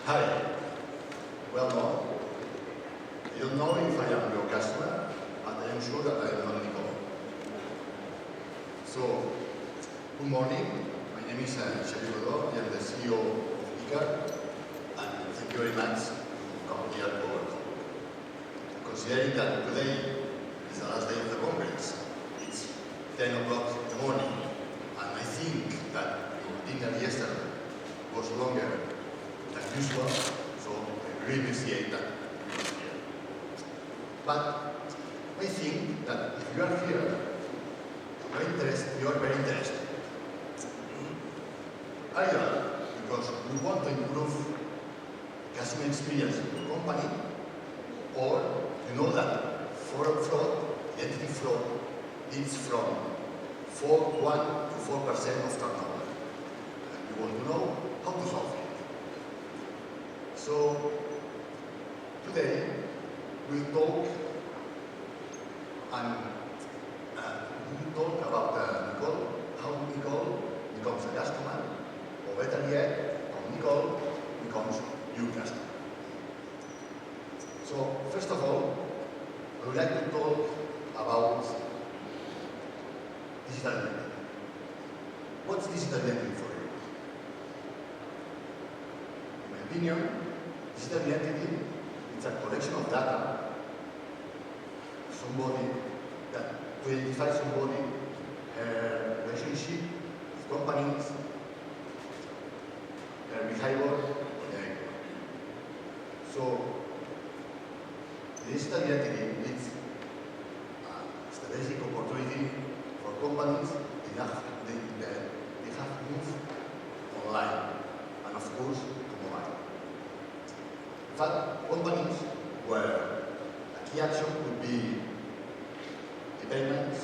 Hi. Well, no. I don't know if I am your customer, but I am sure that I am not Nicole. So, good morning. My name is Xavier. I am the CEO of ICAR, and thank you very much for coming here to our call. Considering that today is the last day of the conference, it's 10 o'clock in the morning, and I think that your dinner yesterday was longer than usual, so I really appreciate that you are here. But I think that if you are here, you are very interested. Either because you want to improve customer experience in your company, or you know that identity fraud, is from 1 to 4% of turnover. And you want to know how to solve it. So today we'll talk about Nicole, how Nicole becomes a customer, or better yet, how Nicole becomes your customer. So first of all, I would like to talk about digital identity. What's digital identity for you? In my opinion, digital identity is a collection of data, to identify somebody, relationship with companies, their behavior, So, digital identity is a strategic opportunity for companies they have moved online, and of course, to mobile. In fact, companies where a key action could be the payments,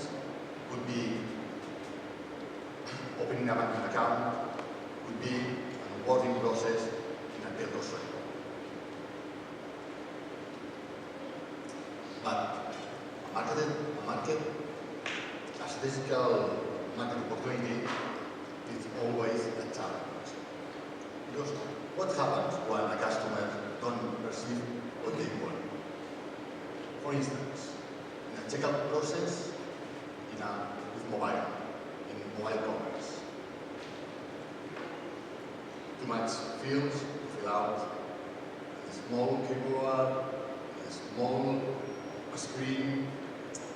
could be opening a banking account, could be an onboarding process in a telco site. But a statistical market opportunity is always a challenge. Because what happens when a customer don't perceive what they want? For instance, in a checkout process with mobile commerce. Too much fields to fill out, a small keyboard, a small screen,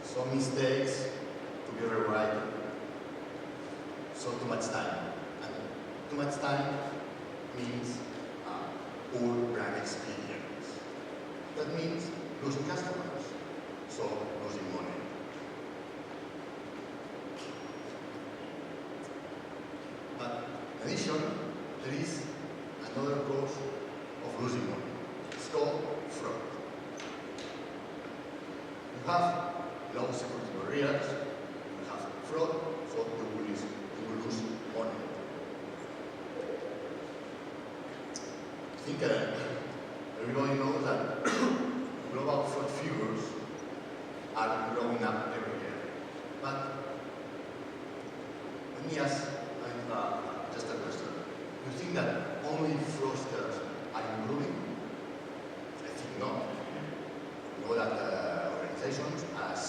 some mistakes to be rewritten. So too much time. And too much time means poor brand experience. That means losing customers, so losing money. But in addition, there is another cause of losing money. It's called fraud. You have low security barriers, you have fraud, so you will lose money. I think everybody knows that global fraud figures are growing up every year. But let me ask just a question. Do you think that only fraudsters are improving? I think not. You know that organizations as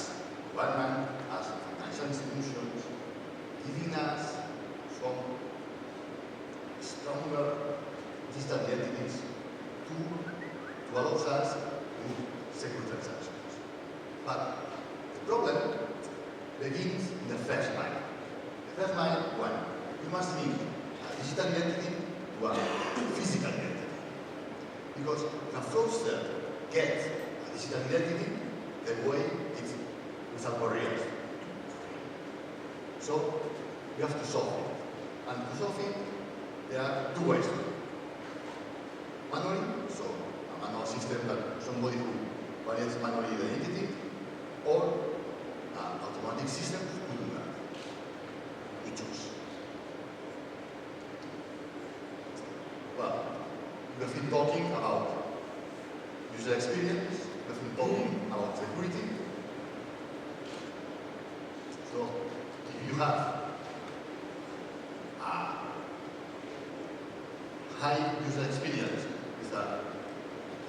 government, as financial institutions, giving us some stronger digital identities to allow us to secure transactions. But the problem begins in the first mile. The first mile, when you must link a digital identity to a physical identity. Because the fraudster gets a digital identity the way it's without barriers. So you have to solve it. And to solve it, there are two ways to do it. Manually, so a manual system that somebody who validates manually the identity, or an automatic system to do that. We choose. Well, we have been talking about user experience, we have been talking about security. So, if you have a high user experience with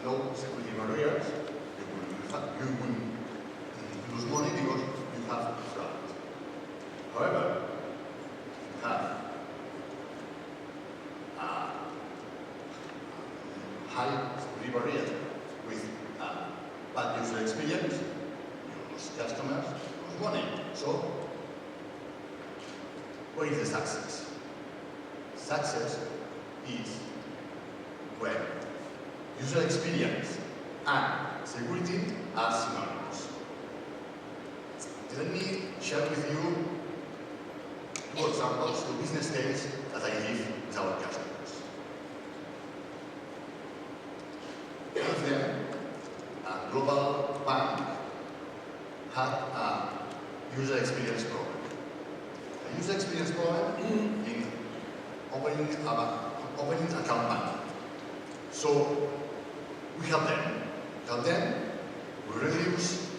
no security barriers, you will lose money because you have fraud. However, you have high security barriers with bad user experience, you lose customers, you lose money. So, what is the success? Success is when user experience and security are synonymous. Let me share with you two examples, two business cases that I live with our customers. One of them, a global bank, had a user experience problem. A user experience problem in opening a Campmany. So we help them. We reduce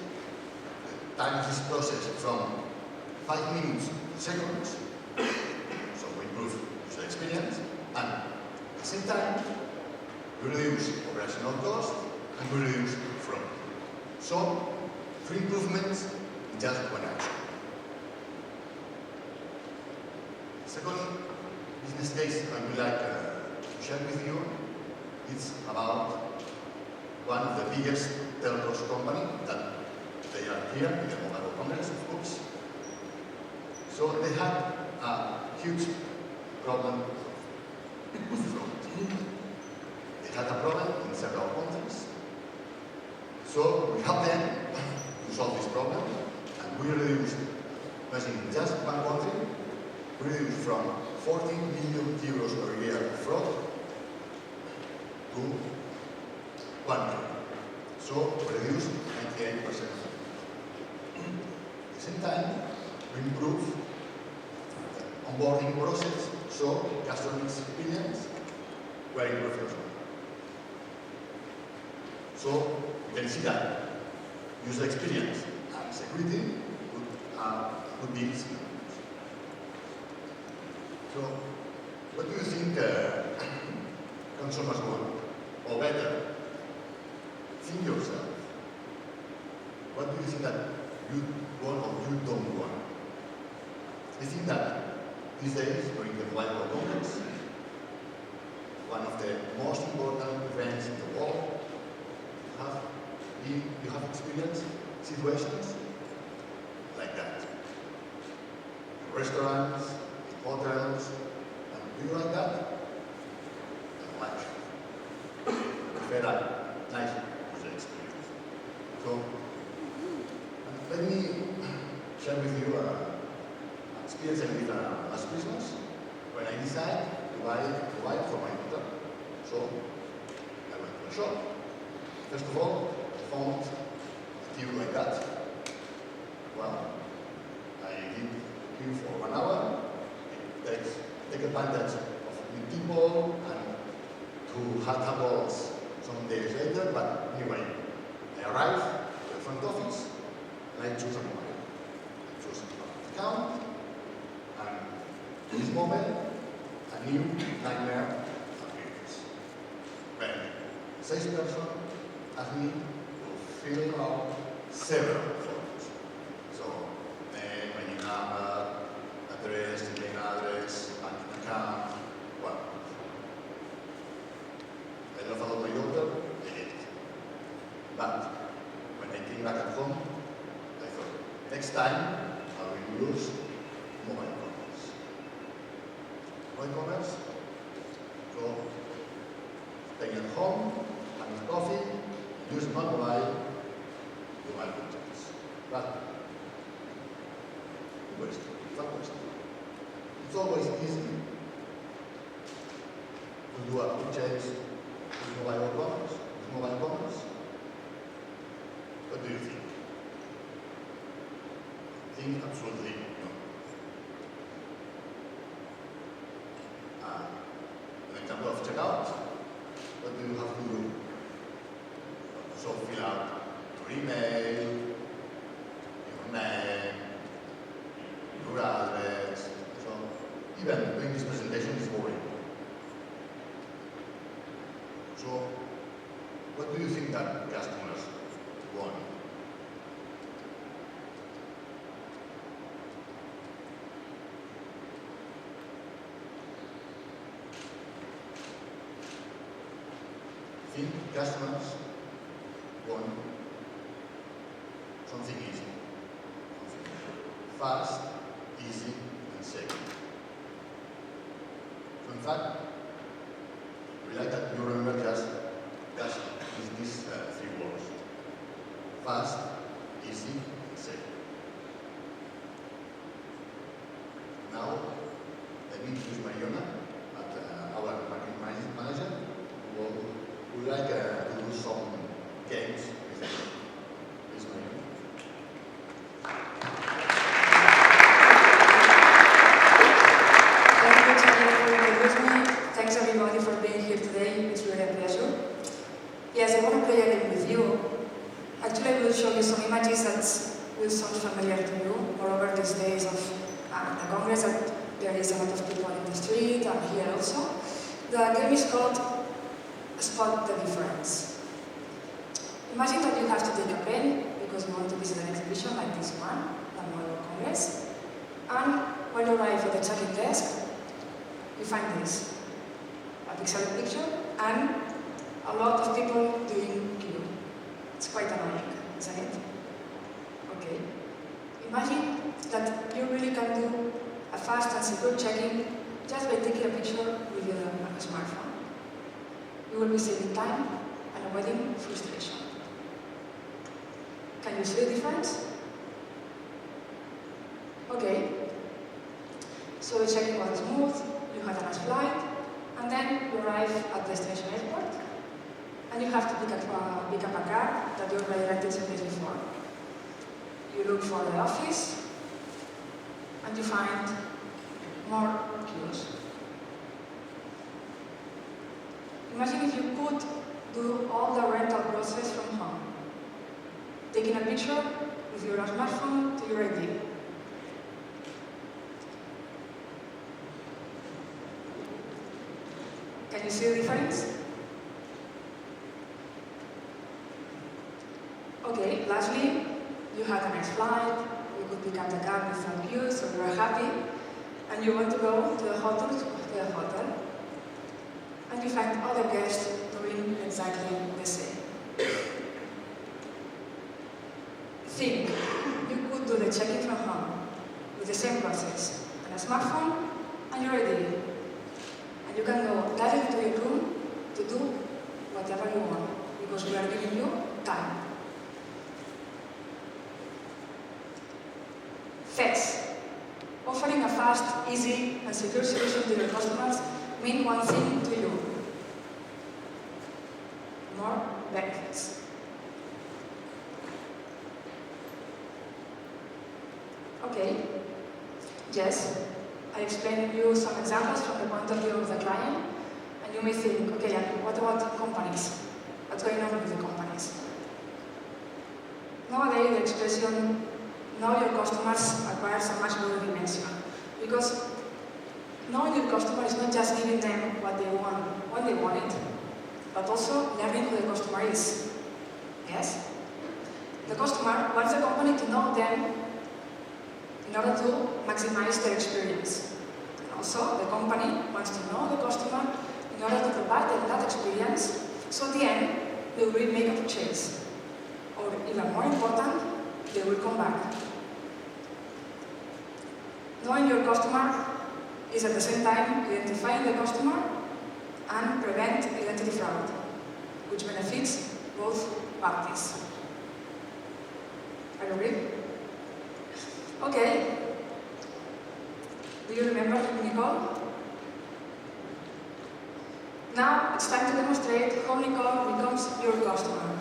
the time of this process from 5 minutes to seconds. So we improve user experience, and at the same time, we reduce operational cost and we reduce fraud. So 3 improvements in just 1 action. Second business case I would like to share with you is about one of the biggest telcos company that they are here in the Mobile Congress, of course. So they had a huge problem with fraud. They had a problem in several countries. So we helped them to solve this problem, and we reduced, in just one country, we reduced from 14 million euros per year of fraud to 1 million. So we reduced 98%. At the same time, we improved the onboarding process, so customer experience were improved as well. So you can see that user experience and security would be synonymous. So, what do you think consumers want? Or better, think yourself. What do you think that you want or you don't want? I think that these days, during the Mobile World Congress, one of the most important events in the world, you have experienced situations like that. In restaurants, in hotels, and do you like that? I like it. Prefer a nice user experience. So, let me share with you an experience I did last Christmas when I decided to buy it for my daughter. So, I went to a shop. First of all, I found a queue like that. Well, I did queue for 1 hour. It take advantage of new people and to have tables some days later, but anyway, I arrived at the front office and I choose a mobile. I choose an account, and in this moment, a new nightmare appears. When the salesperson asked me to fill out several forms. So, name, my number, address, email address, banking account, well. I love about my daughter, I get it. But when I came back at home, I thought, next time I will use mobile commerce. Mobile commerce, so staying at home, having coffee, use my mobile purchase. But it's always easy to do a purchase with mobile commerce. What do you think? I think absolutely no. An example of checkout, what do you have to do? So fill out your email, your name, your address. So even doing this presentation is boring. So What do you think that customers want? I think customers want something easy, fast, easy, and safe. So in fact, we like that you remember just these three words: fast, easy, and safe. Now, let me introduce Mariona, our marketing manager, who would like to do some games with us. Please, Mariona. Thank you, Xavier, for introducing me. Thanks, everybody, for being here today. It's really a pleasure. Yes, I want to play a game with you. Actually, I will show you some images that will sound familiar to you. Moreover, these days of the Congress, that there is a lot of people in the street and here also. The game is called Spot the Difference. Imagine that you have to take a pen because you want to visit an exhibition like this one, the Model Congress. And when you arrive at the check-in desk, you find this, a pixelated picture, and a lot of people doing queue. It's quite annoying, isn't it? Okay. Imagine that you really can do a fast and secure check-in just by taking a picture with your smartphone. You will be saving time and avoiding frustration. Can you see the difference? Okay. So the check-in was smooth, you had a nice flight, and then you arrive at the destination airport, and you have to pick up a car that you already rented some days before. You look for the office, and you find more queues. Imagine if you could do all the rental process from home, taking a picture with your smartphone to your ID. Can you see the difference? Okay, lastly, you had a nice flight, you could pick up the car without you, so you are happy, and you want to go to the hotel, and you find other guests doing exactly the same. Think, you could do the check-in from home with the same process, and a smartphone, and your ID. And you can go directly to your room to do whatever you want, because we are giving you time. FES, offering a fast, easy, and secure solution to your customers mean one thing to you: more benefits. Okay, yes, I explained you some examples from the point of view of the client, and you may think, okay, and what about companies? What's going on with the companies? Nowadays, the expression know your customers acquires a much broader dimension, because knowing your customer is not just giving them what they want when they want it, but also learning who the customer is. Yes? The customer wants the company to know them in order to maximize their experience. And also, the company wants to know the customer in order to provide them that experience, so at the end, they will make a purchase. Or even more important, they will come back. Knowing your customer is at the same time identifying the customer and prevent identity fraud, which benefits both parties. Are you agree? Okay. Do you remember Nicole? Now it's time to demonstrate how Nicole becomes your customer.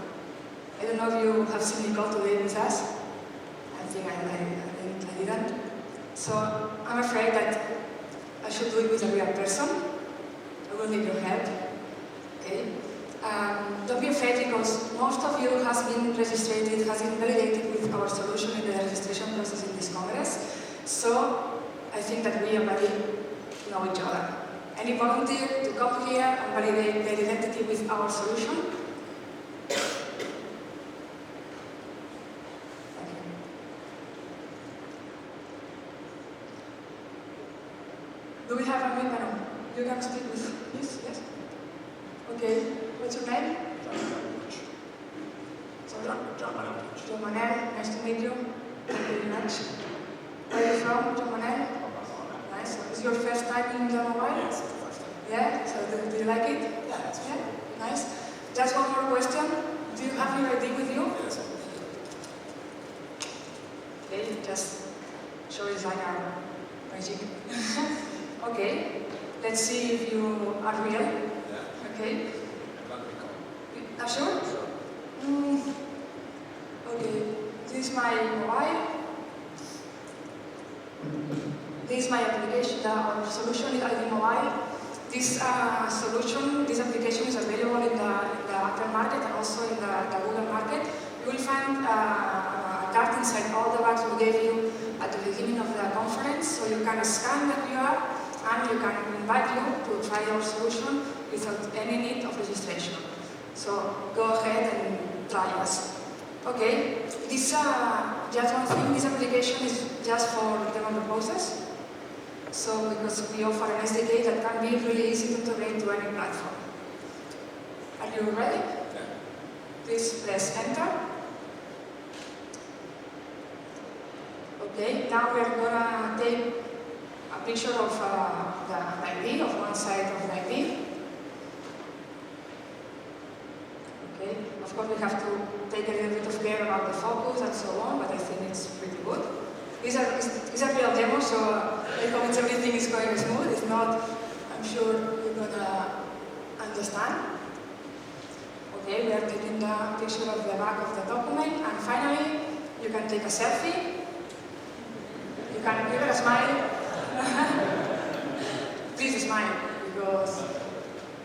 I don't know if you have seen Nicole today with us. I think I didn't. So I'm afraid that I should do it with a real person. I will need your help. Okay? Don't be afraid, because most of you has been registered, has been validated with our solution in the registration process in this Congress. So I think that we already know each other. Any volunteer to come here and validate their identity with our solution? can speak with this, yes? Okay, what's your name? John Manel, nice to meet you. Thank you very much. Where are you from, John Manel? Nice. So is your first time in the mobile? Yes, it's the first time. Yeah? So do you like it? Yeah, it's Yeah? Nice. Just one more question. Do you have your ID with you? Yes. Okay, just show it's like a magic. Okay, let's see if you are real. Yeah. Okay. I'm not recall. Are sure? Sure. Okay, this is my mobile. This is my application, our solution is ID Mobile. This solution, this application is available in the Apple market and also in the Google market. You will find a card inside all the bags we gave you at the beginning of the conference, so you can scan the QR and you can invite you to try our solution without any need of registration. So go ahead and try us. Okay, this just one thing, this application is just for demo purposes. So because we offer an SDK that can be really easy to integrate to any platform. Are you ready? Yeah. Please press enter. Okay, now we are gonna take a picture of the ID, of one side of the ID. Okay, of course we have to take a little bit of care about the focus and so on, but I think it's pretty good. It's a real demo, so I hope everything is going smooth. If not, I'm sure you're gonna understand. Okay, we are taking the picture of the back of the document, and finally, you can take a selfie. You can give it a smile. Please smile, because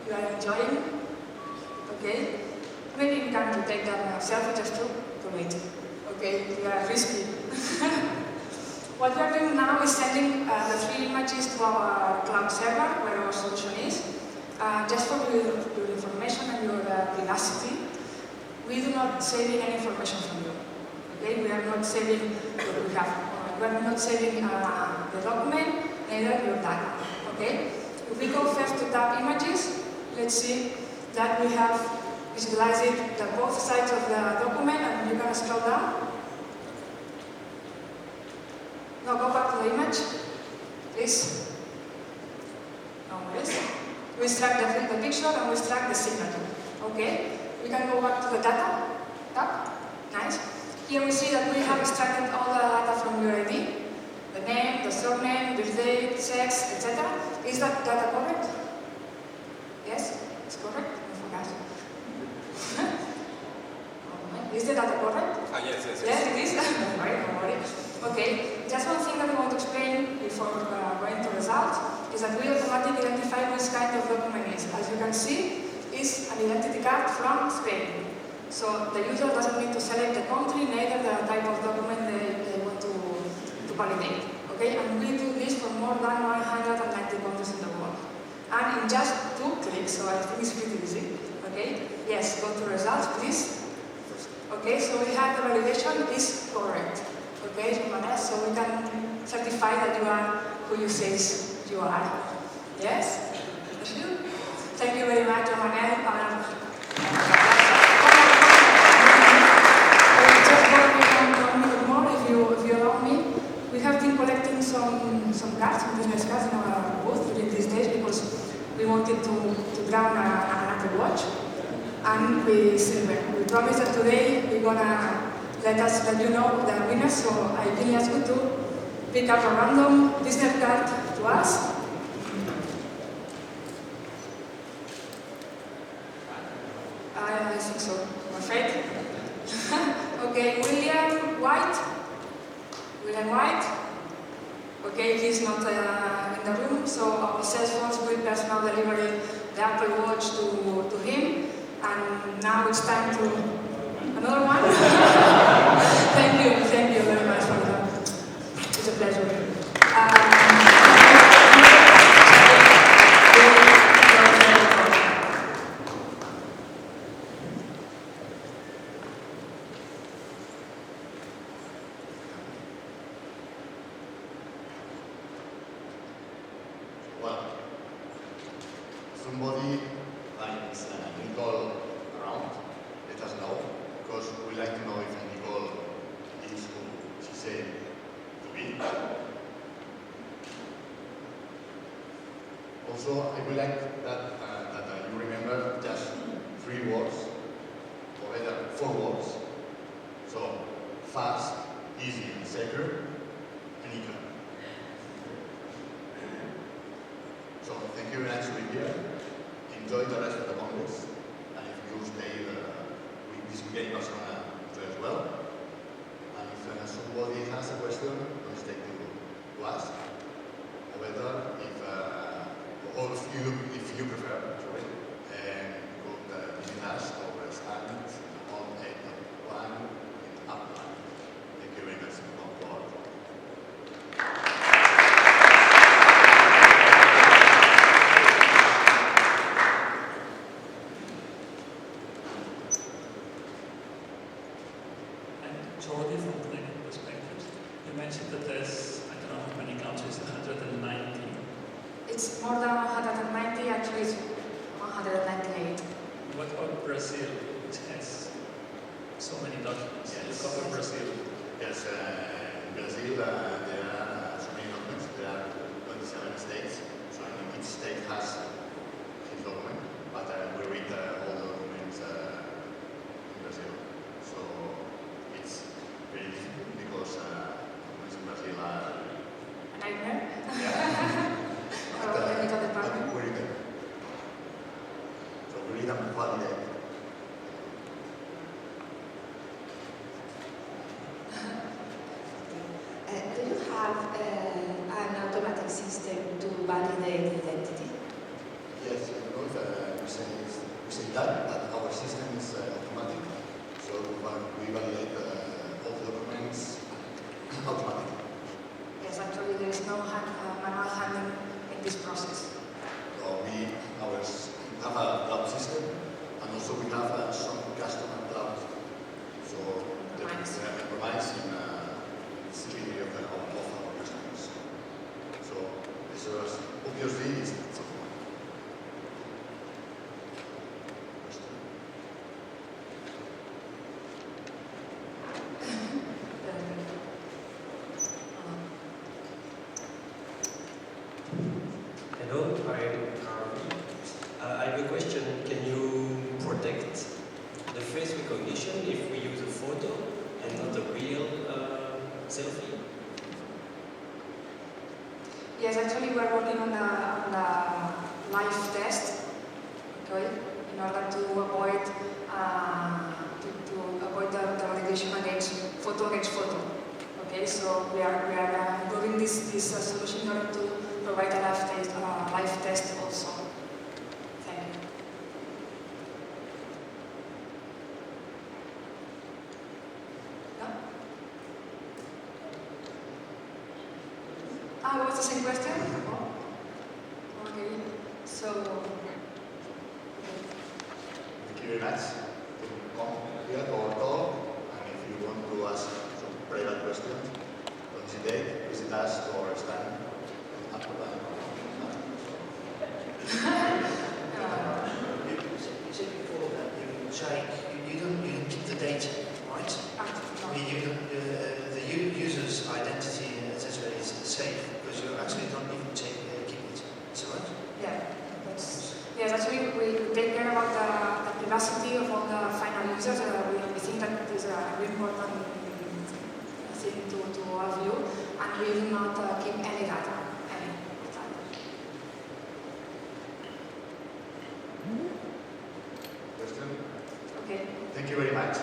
you are enjoying. Okay, maybe you can take that selfie just to meet. Okay, you are risky. What we are doing now is sending the 3 images to our cloud server, where our solution is. Just for your information and your privacy, we do not save any information from you. Okay, we are not saving what we have. We are not saving the document, neither your data. Okay, if we go first to tab images, let's see that we have visualized both sides of the document, and you're going to scroll down. Now go back to the image, please. Now please. We extract the picture and we extract the signature. Okay? We can go back to the data tab. Nice. Here we see that we have extracted all the data from your ID. The name, the surname, birth date, sex, etc. Is that data correct? Yes? It's correct? I forgot. Is the data correct? Yes. Yes, it is. Don't worry. Okay, just one thing that I want to explain before going to results is that we automatically identify which kind of document it is. As you can see, it's an identity card from Spain. So the user doesn't need to select the country, neither the type of document they want to validate. Okay, and we do this for more than 190 countries in the world. And in just 2 clicks, so I think it's pretty easy. Okay, yes, go to results, please. Okay, so we have the validation is correct. Okay, so we can certify that you are who you say you are. Yes? Thank you very much, Manel. Just one minute more, if you allow me. We have been collecting some cards, some business cards in our booth during these days because we wanted to ground an Apple Watch. And we promised that today we're gonna let you know the winners, so I really ask you to pick up a random business card to us. I think so, I'm afraid. Okay, William White. Okay, he's not in the room, so our sales force will personal deliver the Apple Watch to him. And now it's time to another one. Thank you very much for that. It's a pleasure. Well, somebody finds Nicole around, let us know, because we like to know if Nicole is who she said to be. Also, I would like that you remember just 3 words, or rather 4 words. So, fast, easy, and secure, and eager. So, thank you very much for being here. Enjoy the rest of the Congress, and if you stay with this weekend, Barcelona as well. And if somebody has a question, don't hesitate to ask. Or whether or if you prefer, sorry, could visit us or stand on 8.1 in Upland. Thank you very much for your support. Jordi, from clinical perspectives, you mentioned that there's, I don't know how many countries, 190. It's more than 190, actually it's 198. What about Brazil, which has so many documents? Yes. You cover Brazil. Yes, in Brazil there are so many documents. There are 27 states, so each state has its document, but we read all the documents in Brazil. So it's very difficult because documents in Brazil are A nightmare. yeah. Or the technical department. We read them. So we read them and validate. Do you have an automatic system to validate identity? Yes, you know, we say that our system is automatic, so we validate all the documents automatically. Yes, actually there is no manual handling in this process. So we have a cloud system, and also we have some customer cloud. So that provides in security of our customers. So this is obviously is Hello, I have a question. Can you protect the face recognition if we use a photo and not a real selfie? Yes, actually we're working on the live test, okay, in order to avoid the validation against photo. Okay, so we are improving this solution in order to provide a live test also. Thank you. No? What's the same question? Oh. Okay, so. Thank you very much to come here to our talk, and if you want to ask some private questions, don't hesitate, visit us to our stand. You said before that you don't keep the data, right? I mean, the user's identity, etc., is safe because you actually don't even keep it. Is that right? Yeah, yes, actually we take care about the privacy of all the final users. We think that is a very important thing to all of you, and we do not keep any data. Question? Okay. Thank you very much.